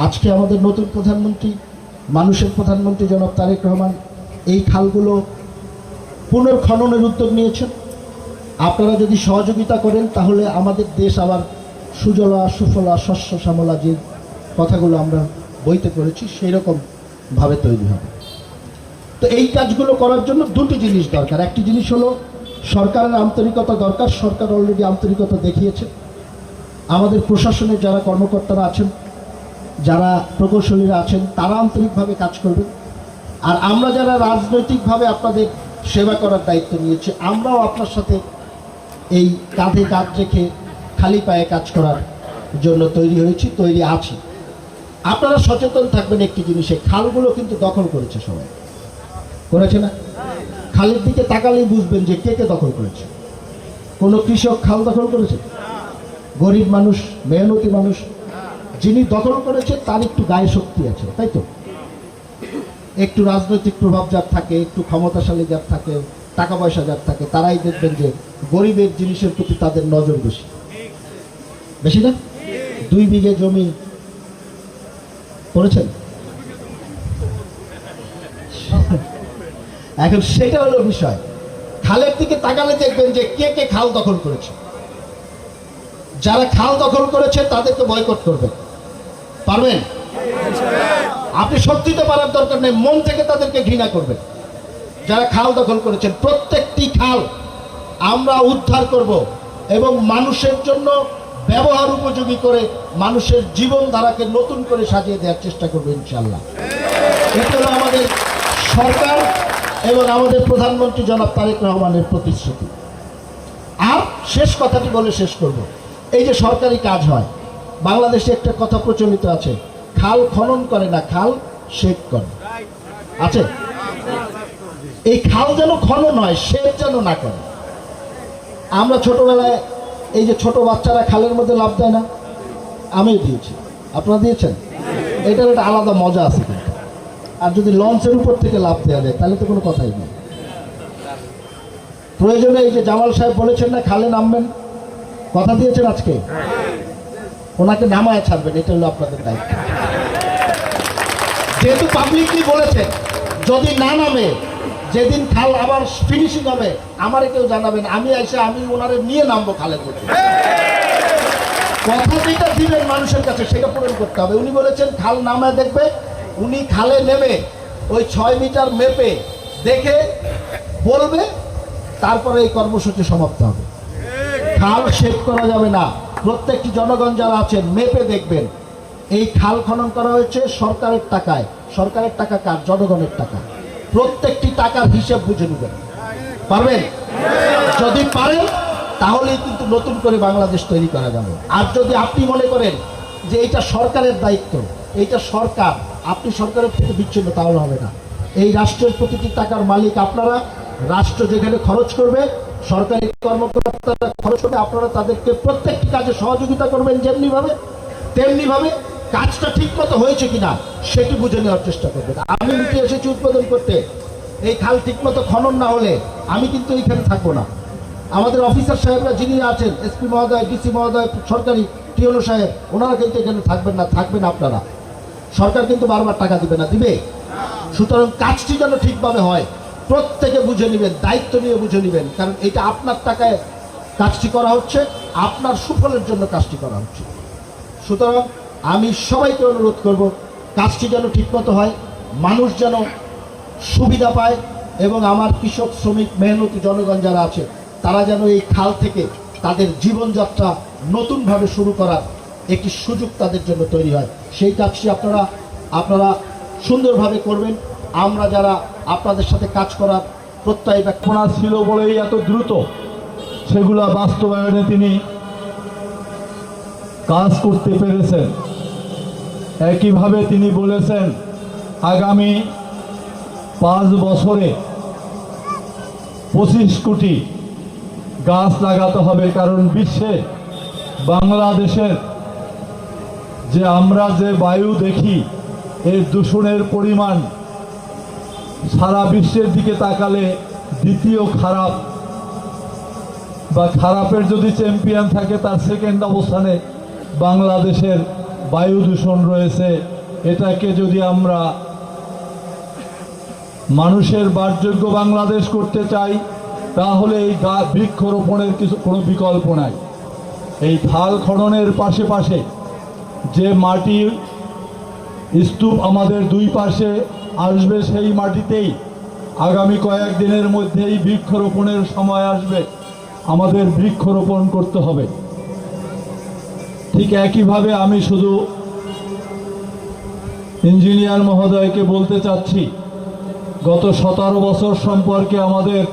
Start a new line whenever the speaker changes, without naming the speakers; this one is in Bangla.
আজকে আমাদের নতুন প্রধানমন্ত্রী, মানুষের প্রধানমন্ত্রী জনাব তারেক রহমান এই খালগুলো পুনর্খননের উদ্যোগ নিয়েছেন। আপনারা যদি সহযোগিতা করেন তাহলে আমাদের দেশ আবার সুজলা সুফলা শস্য শ্যামলা যে কথাগুলো আমরা বইতে পড়েছি সেই রকমভাবে তৈরি হবে। তো এই কাজগুলো করার জন্য দুটি জিনিস দরকার। একটি জিনিস হলো সরকারের আন্তরিকতা দরকার। সরকার অলরেডি আন্তরিকতা দেখিয়েছে। আমাদের প্রশাসনের যারা কর্মকর্তারা আছেন, যারা প্রকৌশলীরা আছেন, তারা আন্তরিকভাবে কাজ করবেন। আর আমরা যারা রাজনৈতিকভাবে আপনাদের সেবা করার দায়িত্ব নিয়েছি, আমরাও আপনার সাথে এই কাঁধে কাঁধ রেখে খালি পায়ে কাজ করার জন্য তৈরি আছি। আপনারা সচেতন থাকবেন একটি জিনিসে, খালগুলো কিন্তু দখল করেছে, সবাই করেছে না? খালের দিকে তাকালেই বুঝবেন যে কে কে দখল করেছে। কোনো কৃষক খাল দখল করেছে? গরিব মানুষ, মেহনতি মানুষ যিনি দখল করেছে তার একটু গায়ে শক্তি আছে, তাই তো? একটু রাজনৈতিক প্রভাব যার থাকে, একটু ক্ষমতাশালী যার থাকে, টাকা পয়সা যার থাকে, তারাই দেখবেন যে গরিবের জিনিসের প্রতি তাদের নজর বেশি, বেশি না? 2 বিঘে জমি করেছেন। এখন সেটা হলো বিষয়। খালের দিকে তাকালে দেখবেন যে কে কে খাল দখল করেছে। যারা খাল দখল করেছে তাদেরকে বয়কট করবেন, পারবেন? আপনি শক্তিতে পারার দরকার নেই, মন থেকে তাদেরকে ঘৃণা করবেন। যারা খাল দখল করেছেন প্রত্যেকটি খাল আমরা উদ্ধার করব এবং মানুষের জন্য ব্যবহার উপযোগী করে মানুষের জীবনধারাকে নতুন করে সাজিয়ে দেওয়ার চেষ্টা করবো ইনশাআল্লাহ। এটা হলো আমাদের সরকার এবং আমাদের প্রধানমন্ত্রী জনাব তারেক রহমানের প্রতিশ্রুতি। আর শেষ কথাটি বলে শেষ করব। এই যে সরকারি কাজ হয়, বাংলাদেশে একটা কথা প্রচলিত আছে, খাল খনন করে না, খাল সেচ করে। আছে? এই খাল যেন খনন হয়, সেচ যেন না করে। আমরা ছোটবেলায় এই যে ছোট বাচ্চারা খালের মধ্যে লাফ দেয় না, আমিও দিয়েছি, আপনারা দিয়েছেন? এটার একটা আলাদা মজা আছে কিন্তু। আর যদি লঞ্চের উপর থেকে লাফ দেওয়া যায় তাহলে তো কোনো কথাই নেই। প্রয়োজনে এই যে জামাল সাহেব বলেছেন না খালে নামবেন, কথা দিয়েছেন আজকে, ওনাকে নামায় ছাড়বেন, এটা হলো আপনাদের দায়িত্ব। যেহেতু পাবলিকলি বলেছেন, যদি না নামে, যেদিন খাল আবার ফিনিশিং হবে আমারে কেউ জানাবেন, আমি ওনারে নিয়ে নামবো খালের মধ্যে। কথা যেটা দিবেন মানুষের কাছে সেটা পূরণ করতে হবে। উনি বলেছেন খাল নামায় দেখবে, উনি খালে নেমে ওই 6 মিটার মেপে দেখে বলবে, তারপরে এই কর্মসূচি সমাপ্ত হবে। খাল শেষ করা যাবে না। প্রত্যেকটি জনগণ যারা আছেন মেপে দেখবেন এই খাল খনন করা হয়েছে সরকারের টাকায়। সরকারের টাকা কার? জনগণের টাকা। প্রত্যেকটি টাকার হিসাব বুঝে নেবেন, পারবেন? যদি পারেন তাহলেই কিন্তু নতুন করে বাংলাদেশ তৈরি করা যাবে। আর যদি আপনি মনে করেন যে এটা সরকারের দায়িত্ব, এইটা সরকার, আপনি সরকারের থেকে বিচ্ছিন্ন, তাহলে হবে না। এই রাষ্ট্রের প্রতিটি টাকার মালিক আপনারা। রাষ্ট্র যেখানে খরচ করবে, সরকারি কর্মকর্তারা খরচ করবে, আপনারা তাদেরকে প্রত্যেকটি কাজে সহযোগিতা করবেন যেমনিভাবে, তেমনিভাবে কাজটা ঠিক মতো হয়েছে কিনা সেটি বুঝে নেওয়ার চেষ্টা করবেন। আমি উঠে এসেছি উৎপাদন করতে, এই খাল ঠিক মতো খনন না হলে আমি কিন্তু এইখানে থাকবো না। আমাদের অফিসার সাহেবরা যিনি আছেন, এসপি মহোদয়, ডিসি মহোদয়, সরকারি টিওলো সাহেব, ওনারা কিন্তু এখানে থাকবেন না, থাকবেন আপনারা। সরকার কিন্তু বারবার টাকা দিবে না, দিবে? সুতরাং কাজটি যেন ঠিকভাবে হয় প্রত্যেকে বুঝে নেবেন, দায়িত্ব নিয়ে বুঝে নেবেন, কারণ এটা আপনার টাকায় কাজটি করা হচ্ছে, আপনার সুফলের জন্য কাজটি করা হচ্ছে। সুতরাং আমি সবাইকে অনুরোধ করব কাজটি যেন ঠিকমতো হয়, মানুষ যেন সুবিধা পায় এবং আমার কৃষক, শ্রমিক, মেহনতি জনগণ যারা আছে তারা যেন এই খাল থেকে তাদের জীবনযাত্রা নতুনভাবে শুরু করার একটি সুযোগ তাদের জন্য তৈরি হয়। সেই কাজটি আপনারা সুন্দরভাবে করবেন। আমরা যারা আপনাদের সাথে কাজ করার প্রত্যয় ব্যক্ত
ছিল বলেই এত দ্রুত সেগুলা বাস্তবায়নে তিনি কাজ করতে পেরেছেন। একইভাবে তিনি বলেছেন আগামী 5 বছরে 25 কোটি গাছ লাগাতে হবে, কারণ বিশ্বে বাংলাদেশের যে আমরা যে বায়ু দেখি এর দূষণের পরিমাণ সারা বিশ্বের দিকে তাকালে দ্বিতীয় খারাপ, বা খারাপের যদি চ্যাম্পিয়ন থাকে তার সেকেন্ড অবস্থানে বাংলাদেশের বায়ু দূষণ রয়েছে, এটাকে যদি আমরা মানুষের বাসযোগ্য বাংলাদেশ করতে চাই, তাহলে এই বৃক্ষরোপণের কোনো বিকল্প নাই। এই খাল খননের পাশে পাশে যে মাটির স্তূপ আমাদের দুই পাশে আসবে, সেই মাটিতেই আগামী কয়েকদিনের মধ্যেই বৃক্ষরোপণের সময় আসবে, আমাদের বৃক্ষরোপণ করতে হবে। ঠিক একইভাবে আমি শুধু ইঞ্জিনিয়ার মহোদয়কে বলতে চাচ্ছি, গত 17 বছর সম্পর্কে আমাদের